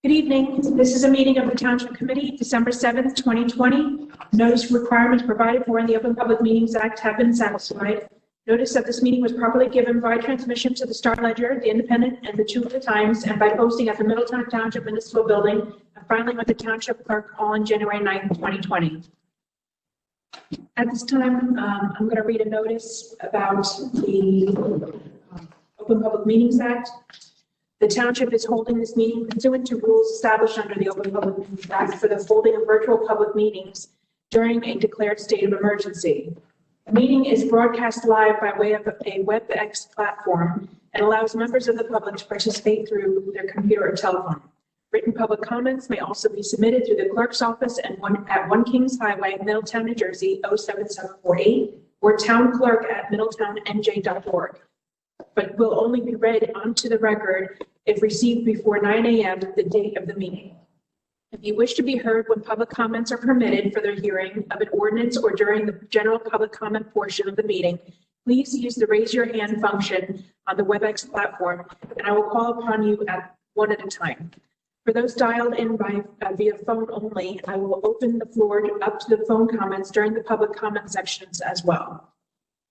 Good evening. This is a meeting of the Township Committee, December 7th, 2020. Notice requirements provided for in the Open Public Meetings Act have been satisfied. Notice that this meeting was properly given by transmission to the Star Ledger, the Independent, and the Two of the Times, and by posting at the Middletown Township Municipal Building, and filing with the Township Clerk all on January 9th, 2020. At this time, I'm going to read a notice about the Open Public Meetings Act. The Township is holding this meeting pursuant to rules established under the Open Public Meetings Act for the holding of virtual public meetings during a declared state of emergency. The meeting is broadcast live by way of a WebEx platform and allows members of the public to participate through their computer or telephone. Written public comments may also be submitted through the clerk's office at 1 Kings Highway, Middletown, New Jersey, 07748, or townClerk@middletownNJ.org, but will only be read onto the record if received before 9 a.m. the date of the meeting. If you wish to be heard when public comments are permitted for the hearing of an ordinance or during the general public comment portion of the meeting, please use the raise your hand function on the WebEx platform, and I will call upon you one at a time. For those dialed in via phone only, I will open the floor up to the phone comments during the public comment sections as well.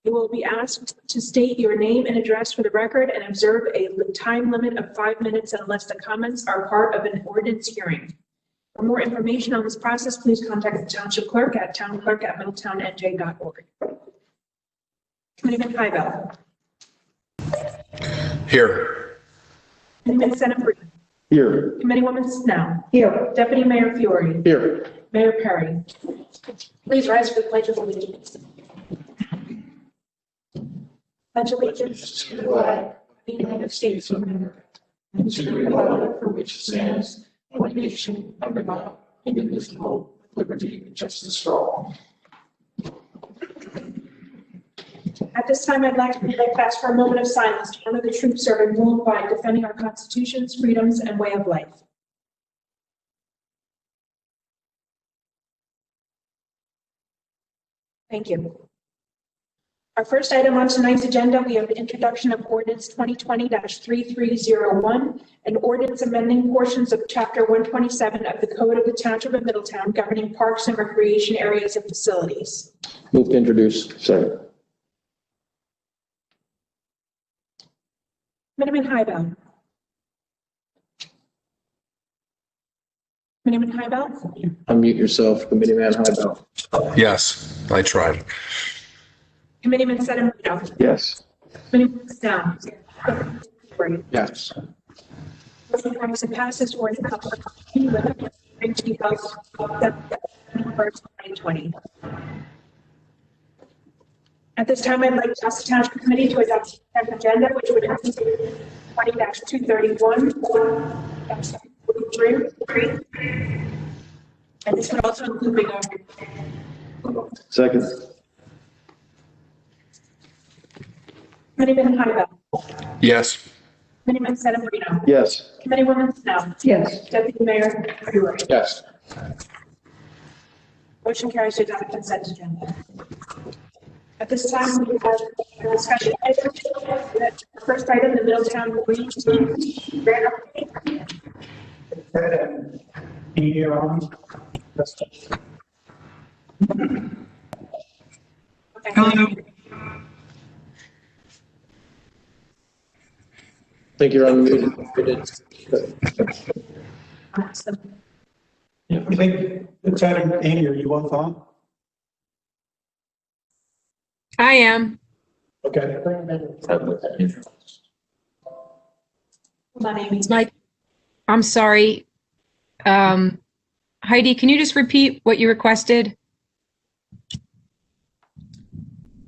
You will be asked to state your name and address for the record and observe a time limit of 5 minutes unless the comments are part of an ordinance hearing. For more information on this process, please contact the Township Clerk at townClerk@middletownNJ.org. Committeeman Hybel. Here. Committeeman Senapri. Here. Committeewoman Snell. Here. Deputy Mayor Fiore. Here. Mayor Perry. Please rise for the Pledge of Allegiance. Pledge allegiance to the flag of the United States of America and to the republic for which it stands, one nation under God, indivisible, with liberty and justice for all. At this time, I'd like to ask for a moment of silence to honor the troops serving worldwide, defending our constitutions, freedoms, and way of life. Thank you. Our first item on tonight's agenda, we have the introduction of Ordinance 2020-3301, an ordinance amending portions of Chapter 127 of the Code of the Township of Middletown governing parks and recreation areas and facilities. Move to introduce. Second. Committeeman Hybel. Committeeman Hybel. Unmute yourself, Committeeman Hybel. Yes, I tried. Committeeman Sedamino. Yes. Committeeman Snell. Yes. Motion carries and passes or in public with a hearing to be held September 1st, 2020. At this time, I'd like to ask the Township Committee to adopt the consent agenda, which would include 20-231, 43, and this would also include big over. Second. Committeeman Hybel. Yes. Committeeman Sedamino. Yes. Committeewoman Snell. Yes. Deputy Mayor Fiore. Yes. Motion carries to adopt the consent agenda. At this time, we have a discussion item. The first item, the Middletown Green Team grant update. Hello. I think you're unmuted. Awesome. I think it's Adam Kane, are you on phone? I am. Okay. Hold on, Amy. Mike, I'm sorry. Heidi, can you just repeat what you requested?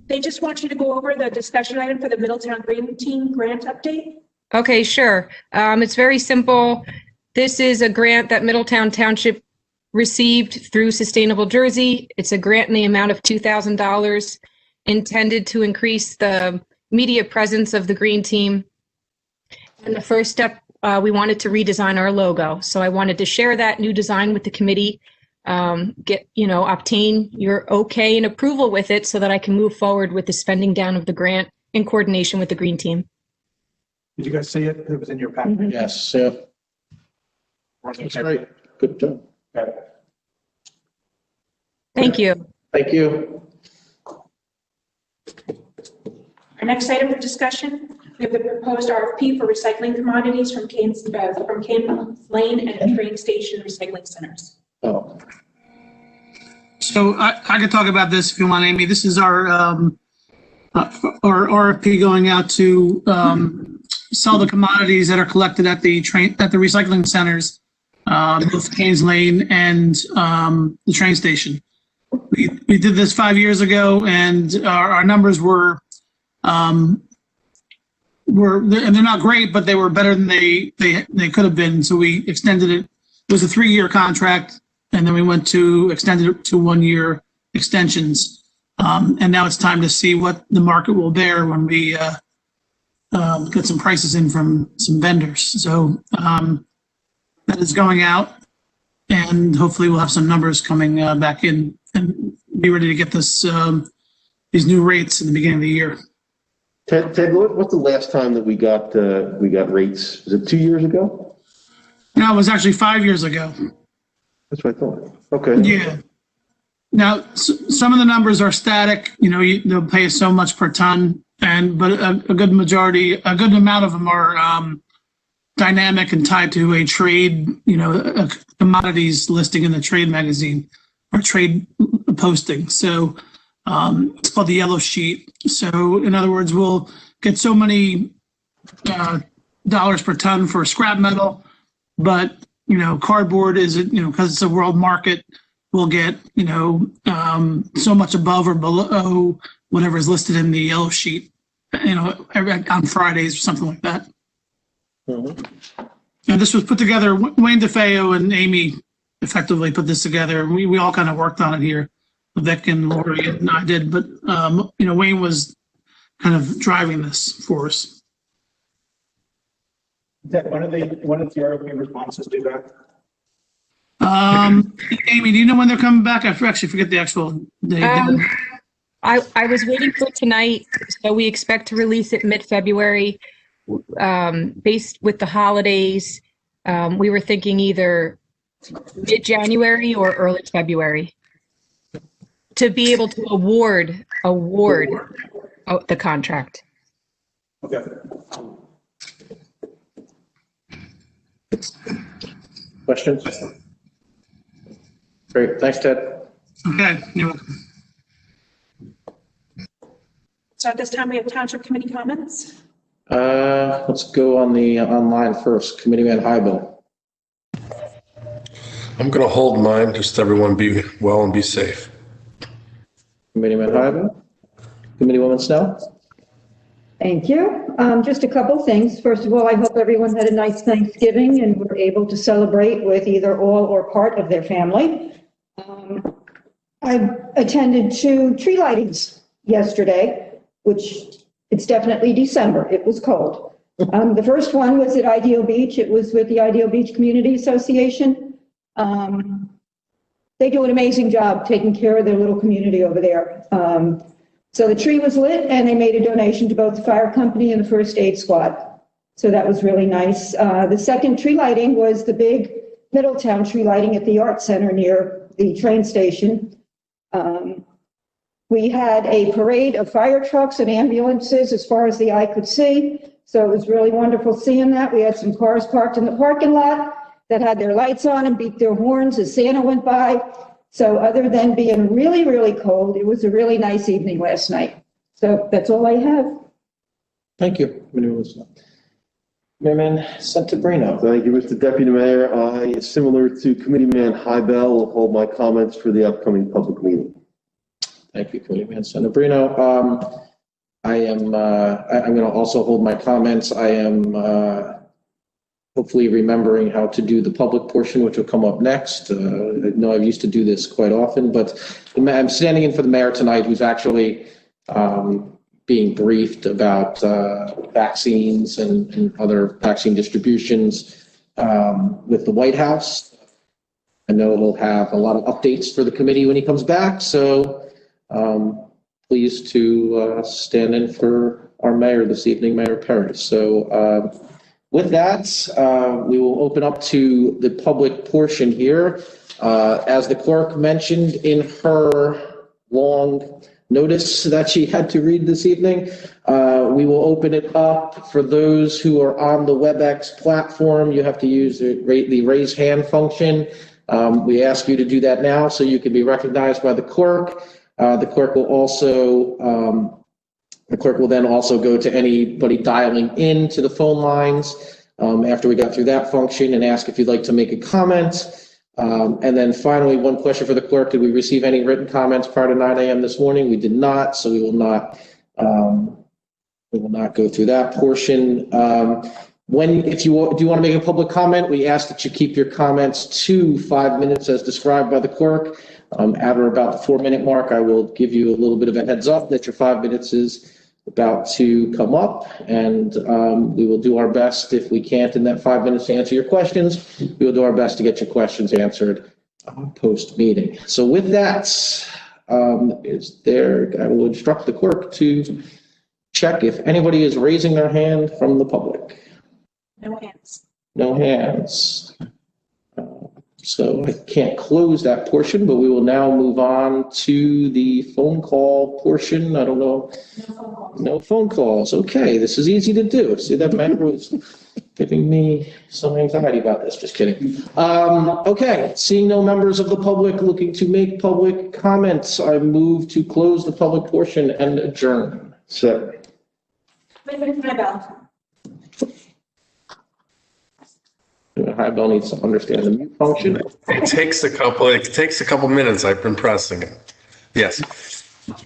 They just want you to go over the discussion item for the Middletown Green Team grant update. Okay, sure. It's very simple. This is a grant that Middletown Township received through Sustainable Jersey. It's a grant in the amount of $2,000 intended to increase the media presence of the Green Team. And the first step, we wanted to redesign our logo. So I wanted to share that new design with the committee, obtain your okay and approval with it so that I can move forward with the spending down of the grant in coordination with the Green Team. Did you guys see it? It was in your packet. Yes. Yeah. That's right. Good job. Thank you. Thank you. Our next item for discussion, we have the proposed RFP for recycling commodities from Kane Lane and Train Station Recycling Centers. Oh, So I could talk about this if you want, Amy. This is our RFP going out to sell the commodities that are collected at the recycling centers, both Kane's Lane and the train station. We did this 5 years ago, and our numbers were and they're not great, but they were better than they could have been. So we extended it. It was a 3-year contract, and then we extended it to 1-year extensions. And now it's time to see what the market will bear when we get some prices in from some vendors. So that is going out, and hopefully we'll have some numbers coming back in and be ready to get these new rates in the beginning of the year. Ted, what's the last time that we got rates? Was it 2 years ago? No, it was actually 5 years ago. That's what I thought. Okay. Yeah. Now, some of the numbers are static. You know, they'll pay us so much per ton, but a good amount of them are dynamic and tied to a trade, a commodities listing in the trade magazine or trade posting. So it's called the yellow sheet. So in other words, we'll get so many dollars per ton for scrap metal, but cardboard is, because it's a world market, we'll get, so much above or below whatever is listed in the yellow sheet, on Fridays or something like that. mm-hmm. And this was put together, Wayne DeFeo and Amy effectively put this together. We all kind of worked on it here. Vic and Lori and I did, but, Wayne was kind of driving this for us. When did the RFP responses do that? Amy, do you know when they're coming back? I actually forget the actual date. I was waiting for tonight, so we expect to release it mid-February. Based with the holidays, we were thinking either mid-January or early February to be able to award the contract. Okay. Questions? Great. Thanks, Ted. Okay, you're welcome. So at this time, we have Township Committee comments. Let's go on the online first. Committeeman Hybel. I'm going to hold mine. Just everyone be well and be safe. Committeeman Hybel. Committeewoman Snell. Thank you. Just a couple things. First of all, I hope everyone had a nice Thanksgiving and were able to celebrate with either all or part of their family. I attended 2 tree lightings yesterday, which it's definitely December. It was cold. The first one was at Ideal Beach. It was with the Ideal Beach Community Association. They do an amazing job taking care of their little community over there. So the tree was lit, and they made a donation to both the fire company and the first aid squad. So that was really nice. The second tree lighting was the big Middletown tree lighting at the Art Center near the train station. We had a parade of fire trucks and ambulances as far as the eye could see. So it was really wonderful seeing that. We had some cars parked in the parking lot that had their lights on and beat their horns as Santa went by. So other than being really, really cold, it was a really nice evening last night. So that's all I have. Thank you. Committeewoman Snell. Committeeman Santabrino. Thank you, Mr. Deputy Mayor. I, similar to Committeeman Hybel, will hold my comments for the upcoming public meeting. Thank you, Committeeman Santabrino. I'm going to also hold my comments. I am hopefully remembering how to do the public portion, which will come up next. I know I've used to do this quite often, but I'm standing in for the mayor tonight, who's actually being briefed about vaccines and other vaccine distributions with the White House. I know he'll have a lot of updates for the committee when he comes back, so pleased to stand in for our mayor this evening, Mayor Perry. So With that, we will open up to the public portion here. As the clerk mentioned in her long notice that she had to read this evening, we will open it up for those who are on the WebEx platform. You have to use the raise hand function. We ask you to do that now so you can be recognized by the clerk. The clerk will then also go to anybody dialing in to the phone lines after we got through that function and ask if you'd like to make a comment. And then finally, one question for the clerk: did we receive any written comments prior to 9 a.m. this morning? We did not, so we will not go through that portion. If you do want to make a public comment, we ask that you keep your comments to 5 minutes as described by the clerk. At or about the 4-minute mark, I will give you a little bit of a heads up that your 5 minutes is about to come up, and we will do our best. If we can't in that 5 minutes to answer your questions, we will do our best to get your questions answered post-meeting. So with that, I will instruct the clerk to check if anybody is raising their hand from the public. No hands. No hands. So I can't close that portion, but we will now move on to the phone call portion. I don't know. No phone calls. Okay, this is easy to do. See, that man was giving me some anxiety about this. Just kidding. Okay, seeing no members of the public looking to make public comments, I move to close the public portion and adjourn. Second. Commitment Hybel. Hybel needs to understand the mute function. It takes a couple minutes. I've been pressing it. Yes.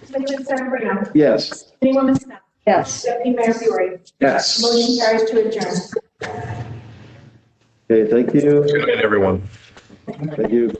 Commitment Senabrino. Yes. Committeewoman Smith. Yes. Deputy Mayor Buery. Yes. Motion carries to adjourn. Okay, thank you. Good night, everyone. Thank you.